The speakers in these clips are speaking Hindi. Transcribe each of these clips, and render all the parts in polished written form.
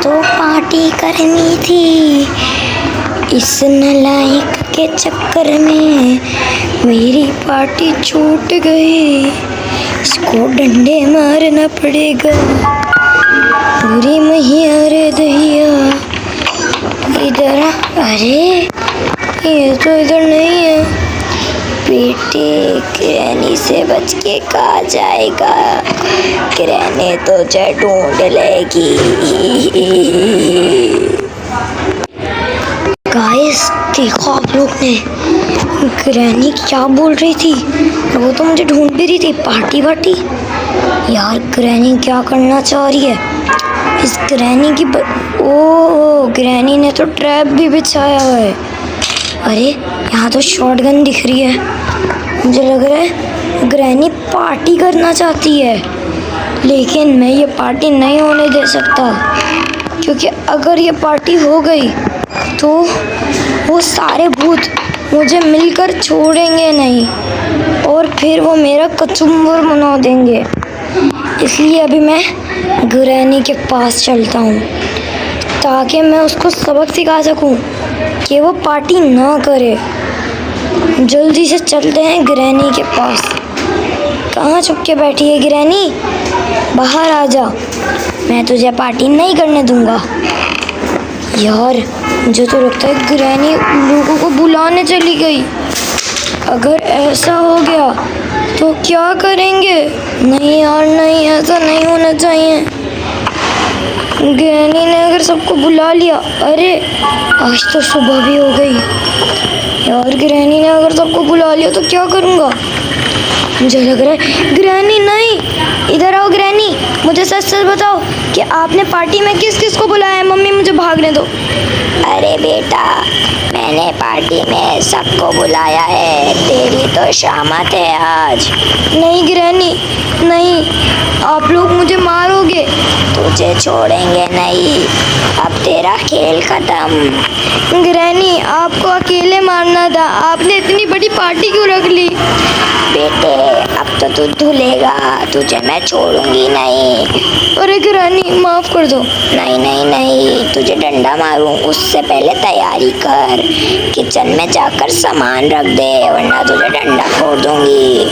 तो पार्टी करनी थी, इस नालायक के चक्कर में मेरी पार्टी छूट गई। इसको डंडे मारना पड़ेगा। बुरी मैया रे दहिया, इधर अरे ये तो इधर नहीं है। बेटे किरानी से बच के कहाँ जाएगा, किरानी तो तुझे ढूंढ लेगी। गाइस देखो आप लोग ने, ग्रैनी क्या बोल रही थी, वो तो मुझे ढूंढ भी रही थी। पार्टी वार्टी यार, ग्रैनी क्या करना चाह रही है। इस ग्रैनी की ओ ग्रैनी ने तो ट्रैप भी बिछाया हुआ है। अरे यहाँ तो शॉटगन दिख रही है। मुझे लग रहा है ग्रैनी पार्टी करना चाहती है, लेकिन मैं ये पार्टी नहीं होने दे सकता, क्योंकि अगर ये पार्टी हो गई तो वो सारे भूत मुझे मिलकर छोड़ेंगे नहीं और फिर वो मेरा कचुम्बर बना देंगे। इसलिए अभी मैं ग्रैनी के पास चलता हूँ, ताकि मैं उसको सबक सिखा सकूँ कि वो पार्टी ना करे। जल्दी से चलते हैं ग्रैनी के पास। कहाँ छुप के बैठी है ग्रैनी, बाहर आ जा, मैं तुझे पार्टी नहीं करने दूँगा। यार मुझे तो लगता है ग्रैनी लोगों को बुलाने चली गई। अगर ऐसा हो गया तो क्या करेंगे। नहीं यार नहीं, ऐसा नहीं होना चाहिए। ग्रैनी ने अगर सबको बुला लिया, अरे आज तो सुबह भी हो गई यार। ग्रैनी ने अगर सबको बुला लिया तो क्या करूँगा। मुझे लग रहा है ग्रैनी नहीं, इधर आओ ग्रैनी, मुझे सच सच बताओ कि आपने पार्टी में किस किस को बुलाया है। मम्मी मुझे भागने दो। अरे बेटा, मैंने पार्टी में सबको बुलाया है, तेरी तो शामत है आज। नहीं ग्रैनी नहीं, आप लोग मुझे मारोगे। तुझे छोड़ेंगे नहीं, अब तेरा खेल खत्म। ग्रैनी आपको अकेले मारना था, आपने इतनी बड़ी पार्टी क्यों रख ली। बेटे अब तो तू धुलेगा, तुझे मैं छोड़ूंगी नहीं। अरे ग्रैनी माफ कर दो। नहीं नहीं नहीं, तुझे डंडा मारूं उससे पहले तैयारी कर, किचन में जाकर सामान रख दे, वरना तुझे डंडा फोड़ दूंगी।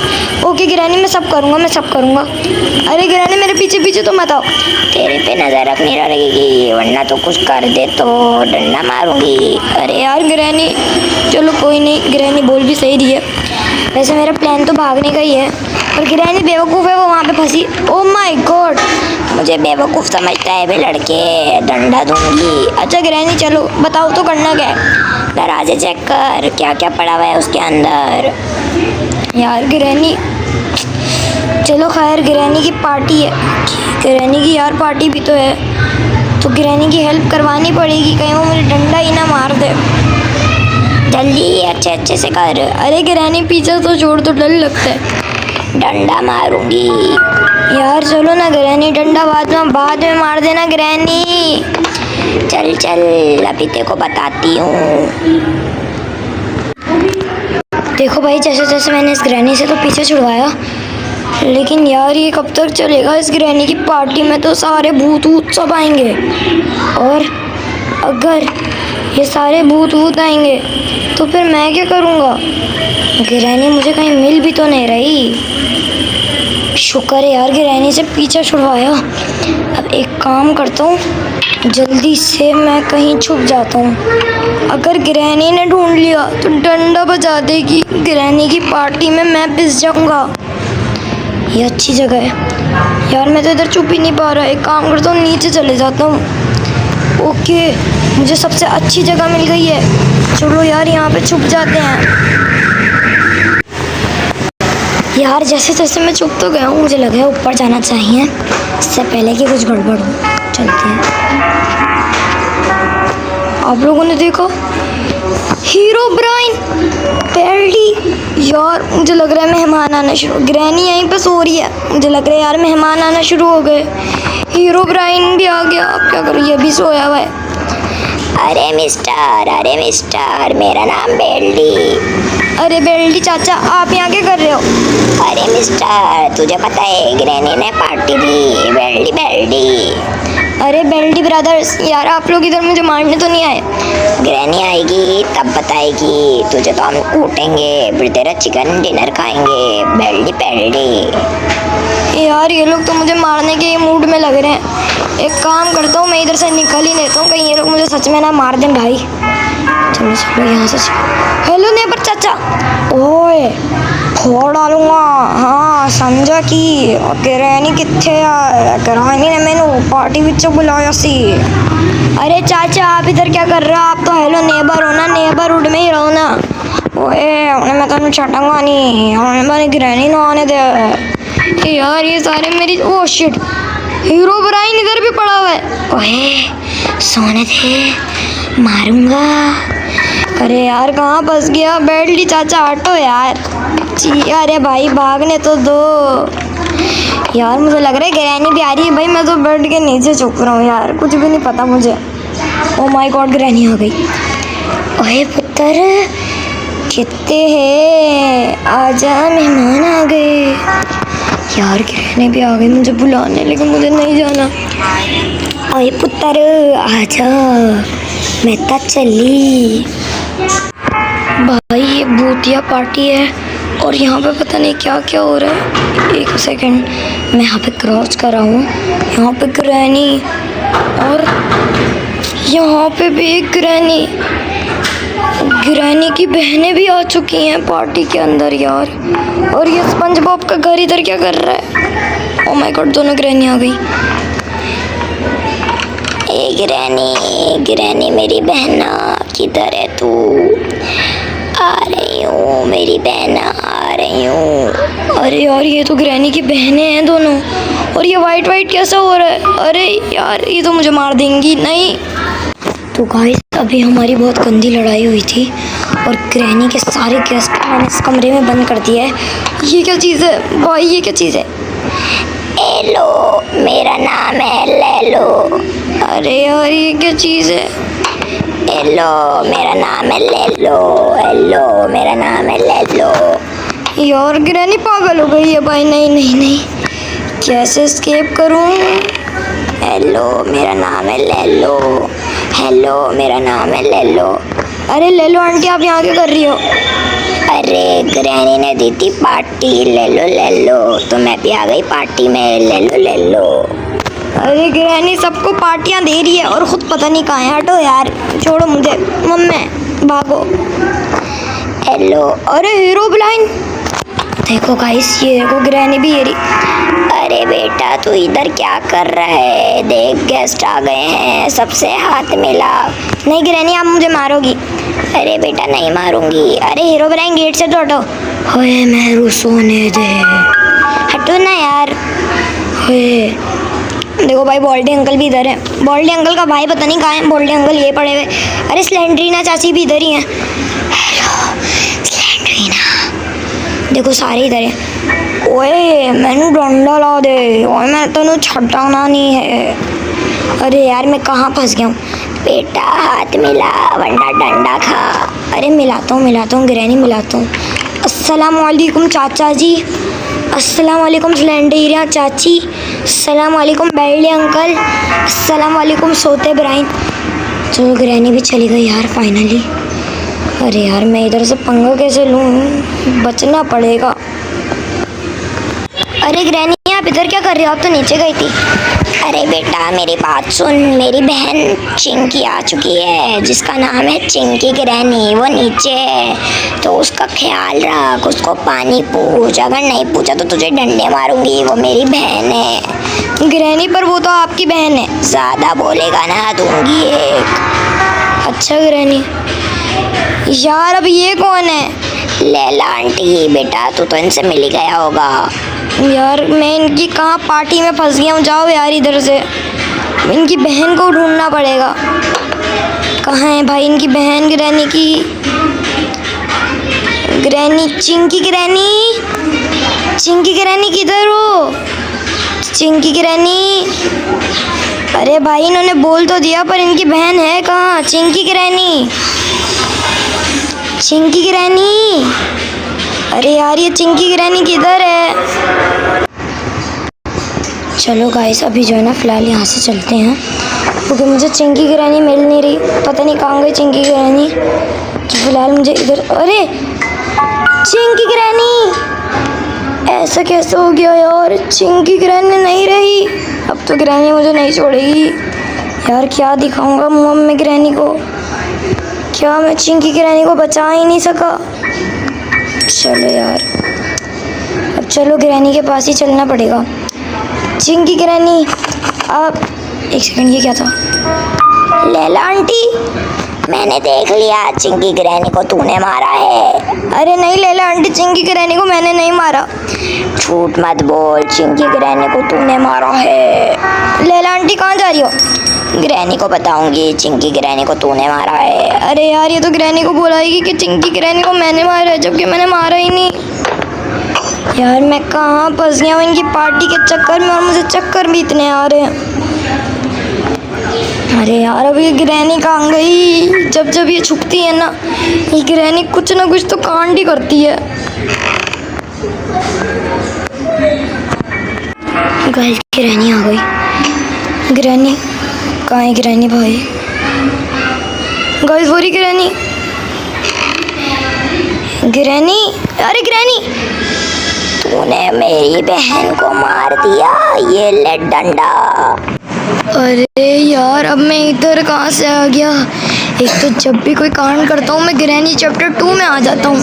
ओके ग्रैनी, मैं सब करूँगा, मैं सब करूँगा। अरे ग्रैनी मेरे पीछे पीछे तो मत आओ, तेरे पे नजर रखनी रहेगी, वरना तो कुछ कर दे तो डंडा मारूंगी। अरे यार ग्रैनी, चलो कोई नहीं, ग्रैनी बोल भी सही रही है। वैसे मेरा प्लान तो भागने का ही है, और ग्रैनी बेवकूफ़ है, वो वहाँ पे फंसी। ओह माय गॉड, मुझे बेवकूफ़ समझता है बे लड़के, डंडा दूंगी। अच्छा ग्रैनी चलो बताओ तो करना क्या है। दरवाजे चेक कर, क्या क्या पड़ा हुआ है उसके अंदर। यार ग्रैनी, चलो खैर ग्रैनी की पार्टी है, ग्रैनी की यार पार्टी भी तो है, तो ग्रैनी की हेल्प करवानी पड़ेगी, कहीं वो मुझे डंडा ही ना मार दे। जल्दी अच्छे अच्छे से कर। अरे ग्रैनी पीछे तो छोड़, तो डर लगता है। डंडा मारूंगी। यार चलो ना ग्रैनी, डंडा बाद में मार देना ग्रैनी। चल चल अभी तेरे को बताती हूँ। देखो भाई, जैसे जैसे मैंने इस ग्रैनी से तो पीछे छुड़वाया, लेकिन यार ये कब तक चलेगा। इस ग्रैनी की पार्टी में तो सारे भूत वूत सब आएंगे, और अगर ये सारे भूत वूत आएंगे तो फिर मैं क्या करूँगा। ग्रैनी मुझे कहीं मिल भी तो नहीं रही। शुक्र है यार ग्रैनी से पीछा छुड़वाया। अब एक काम करता हूँ, जल्दी से मैं कहीं छुप जाता हूँ। अगर ग्रैनी ने ढूंढ लिया तो डंडा बजा देगी, ग्रैनी की पार्टी में मैं पिस जाऊँगा। ये अच्छी जगह है यार, मैं तो इधर छुप ही नहीं पा रहा। एक काम करता हूँ, नीचे चले जाता हूँ। ओके, मुझे सबसे अच्छी जगह मिल गई है। चलो यार यहाँ पे छुप जाते हैं। यार जैसे जैसे मैं छुप तो गया हूँ, मुझे लगा है ऊपर जाना चाहिए इससे पहले कि कुछ गड़बड़ हो। चलते हैं। आप लोगों ने देखा हीरोब्राइन बेल्डी। यार मुझे लग रहा है मेहमान आना शुरू। ग्रैनी यहीं पे सो रही है, मुझे लग रहा है यार मेहमान आना शुरू हो गए। हीरोब्राइन भी आ गया, अब क्या करूँ, ये भी सोया हुआ है। अरे मिस्टर, मेरा नाम बेल्डी। अरे बेल्डी चाचा, आप यहाँ क्या कर रहे हो। अरे मिस्टर, तुझे पता है ग्रैनी ने पार्टी दी। बेल्डी अरे बेल्टी ब्रदर्स यार, आप लोग इधर मुझे मारने तो नहीं आए? ग्रैनी आएगी तब बताएगी तुझे, तो हम कूटेंगे फिर तेरा चिकन डिनर खाएंगे। बेल्टी पेल्टी। यार ये लोग तो मुझे मारने के मूड में लग रहे हैं। एक काम करता हूँ, मैं इधर से निकल ही लेता हूँ, कहीं ये लोग मुझे सच में ना मार दें भाई। चलो चलो यहाँ से। हेलो नेबर चाचा। ओए फोड़ डालूंगा। हाँ समझा कि ग्रैनी कितने यार, ग्रैनी ने मैंने पार्टी विच बुलाया सी। अरे चाचा आप इधर क्या कर रहे हो? आप तो हेलो नेबर हो ना, नेबरहुड में ही रहो ना। ओए उन्हें मैं तो छटाऊंगा नहीं, उन्हें मैंने ग्रैनी ना आने दे। यार ये सारे मेरी, ओह शिट, हीरो ब्राइन इधर भी पड़ा हुआ है। ओए सोने दे, मारूंगा। अरे यार कहाँ फंस गया? बेल्टी चाचा हटो यार। जी अरे भाई भागने तो दो यार, मुझे लग रहा है ग्रैनी भी आ रही है भाई। मैं तो बेड के नीचे छुप रहा हूँ यार, कुछ भी नहीं पता मुझे। ओ माय गॉड ग्रैनी आ गई। ओए पुत्र कितने हैं, आजा मेहमान आ गए। यार ग्रैनी भी आ गई मुझे बुलाने, लेकिन मुझे नहीं जाना। ओए पुत्र आजा, मैं तो चली। भाई ये भूतिया पार्टी है और यहाँ पे पता नहीं क्या क्या हो रहा है। एक सेकंड, मैं यहाँ पे क्रॉस कर रहा हूँ। यहाँ पे ग्रैनी और यहाँ पे भी एक ग्रैनी। ग्रैनी की बहनें भी आ चुकी हैं पार्टी के अंदर यार। और ये स्पंज बॉब का घर इधर क्या कर रहा है? ओह माय गॉड दोनों ग्रैनी आ गई। ए ग्रैनी मेरी बहना किधर है तू? आ रही हूँ मेरी बहना, आ रही हूँ। अरे यार ये तो ग्रैनी की बहनें हैं दोनों। और ये वाइट वाइट कैसा हो रहा है? अरे यार ये तो मुझे मार देंगी। नहीं तो गाइस अभी हमारी बहुत गंदी लड़ाई हुई थी और ग्रैनी के सारे गेस्ट मैंने इस कमरे में बंद कर दिया है। ये क्या चीज़ है भाई, ये क्या चीज़ है? ए लो मेरा नाम है ले लो। अरे यार ये क्या चीज़ है? हेलो मेरा नाम है ले लो, हेलो मेरा नाम है ले लो। यार ग्रैनी पागल हो गई है भाई। नहीं नहीं नहीं, कैसे एस्केप करूं? हेलो मेरा नाम है ले लो, हेलो मेरा नाम है ले लो। अरे ले लो आंटी, आप यहाँ क्या कर रही हो? अरे ग्रैनी ने दी थी पार्टी, ले लो तो मैं भी आ गई पार्टी में, ले लो। अरे ग्रैनी सबको पार्टियाँ दे रही है और खुद पता नहीं कहाँ है। हटो यार, छोड़ो मुझे, मम्मी भागो। हेलो अरे हीरो ब्लाइन, देखो गाइस ये देखो ग्रैनी भी ये रही। अरे बेटा तू इधर क्या कर रहा है? देख गेस्ट आ गए हैं, सबसे हाथ मिला। नहीं ग्रैनी आप मुझे मारोगी। अरे बेटा नहीं मारूंगी। अरे हीरो ब्लाइन गेट से तो हटो। होए मेरू सोने दे, हटो ना यार। होए देखो भाई बॉल्डी अंकल भी इधर है। बॉल्डी अंकल का भाई पता नहीं कहाँ है। बॉल्डी अंकल ये पड़े हुए। अरे स्लेंड्रीना चाची भी इधर ही हैं। Hello Slendrina. देखो सारे इधर हैं। ओए मैंने डंडा ला दे, ओए मैं तेनू छटाना नहीं है। अरे यार मैं कहाँ फंस गया हूँ? बेटा हाथ मिला वरना डंडा खा। अरे मिलाता हूँ ग्रैनी मिलाता हूँ। अस्सलाम वालेकुम चाचा जी, अस्सलाम वालेकुम स्लेंडरीना चाची, अस्सलाम वालेकुम बेल्डी अंकल, अस्सलाम वालेकुम सोते ब्राइन। चलो ग्रैनी भी चली गई यार फाइनली। अरे यार मैं इधर से पंगा कैसे लूँ, बचना पड़ेगा। अरे ग्रैनी आप इधर क्या कर रहे हो? आप तो नीचे गई थी। अरे बेटा मेरी बात सुन, मेरी बहन चिंकी आ चुकी है जिसका नाम है चिंकी ग्रैनी। वो नीचे है तो उसका ख्याल रख, उसको पानी पूछ, अगर नहीं पूछा तो तुझे डंडे मारूंगी। वो मेरी बहन है। ग्रैनी पर वो तो आपकी बहन है। ज़्यादा बोलेगा ना दूंगी एक। अच्छा ग्रैनी, यार अब ये कौन है? लैला आंटी। बेटा तू तो इनसे मिल ही गया होगा। यार मैं इनकी कहाँ पार्टी में फंस गया हूँ। जाओ यार इधर से, इनकी बहन को ढूंढना पड़ेगा। कहाँ है भाई इनकी बहन? ग्रैनी की ग्रैनी, चिंकी ग्रैनी किधर हो? चिंकी ग्रैनी, अरे भाई इन्होंने बोल तो दिया पर इनकी बहन है कहाँ? चिंकी ग्रैनी, अरे यार ये चिंकी ग्रैनी किधर है? चलो गाइस, अभी जो है ना फ़िलहाल यहाँ से चलते हैं, क्योंकि मुझे चिंकी की रानी मिल नहीं रही। पता नहीं कहाँ गई चिंकी की रानी। तो फिलहाल मुझे इधर, अरे चिंकी की रानी, ऐसा कैसे हो गया यार? चिंकी की रानी नहीं रही। अब तो ग्रैनी मुझे नहीं छोड़ेगी यार। क्या दिखाऊंगा मुँह में ग्रैनी को? क्या मैं चिंकी की रानी को बचा ही नहीं सका? चलो यार, अब चलो ग्रैनी के पास ही चलना पड़ेगा। चिंकी की रानी, आप एक सेकंड, ये क्या था? लैला आंटी, मैंने देख लिया, चिंकी की रानी को तूने मारा है। अरे नहीं लैला आंटी, चिंकी की रानी को मैंने नहीं मारा। झूठ मत बोल, चिंकी की रानी को तूने मारा है। लैला आंटी कहाँ जा रही हो? ग्रैनी को बताऊंगी चिंकी की रानी को तूने मारा है। अरे यार, ये तो ग्रैनी को बुलाएगी कि चिंकी की रानी को मैंने मारा है, जबकि मैंने मारा ही नहीं। यार मैं कहाँ फंस गया हूँ इनकी पार्टी के चक्कर में, और मुझे चक्कर भी इतने आ रहे हैं। अरे यार, अब ये ग्रैनी कहाँ गई? जब जब ये छुपती है ना, ये ग्रैनी कुछ ना कुछ तो कांड ही करती है। गाइस, ग्रैनी आ गई। ग्रैनी कहाँ है? ग्रैनी भाई, गाइस वो रही ग्रैनी। ग्रैनी, अरे ग्रैनी, तूने मेरी बहन को मार दिया, ये ले डंडा। अरे यार, अब मैं इधर कहाँ से आ गया? एक तो जब भी कोई कांड करता हूँ मैं ग्रैनी चैप्टर 2 में आ जाता हूँ।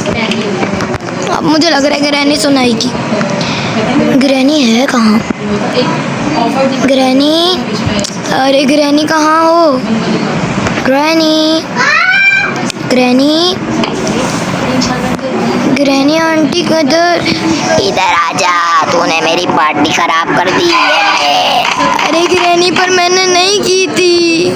अब मुझे लग रहा है ग्रैनी सुनाएगी। ग्रैनी है कहाँ? ग्रैनी, अरे ग्रैनी कहाँ हो? ग्रैनी, ग्रैनी, ग्रैनी आंटी किधर? इधर आजा, तूने मेरी पार्टी खराब कर दी है। अरे ग्रैनी, पर मैंने नहीं की थी।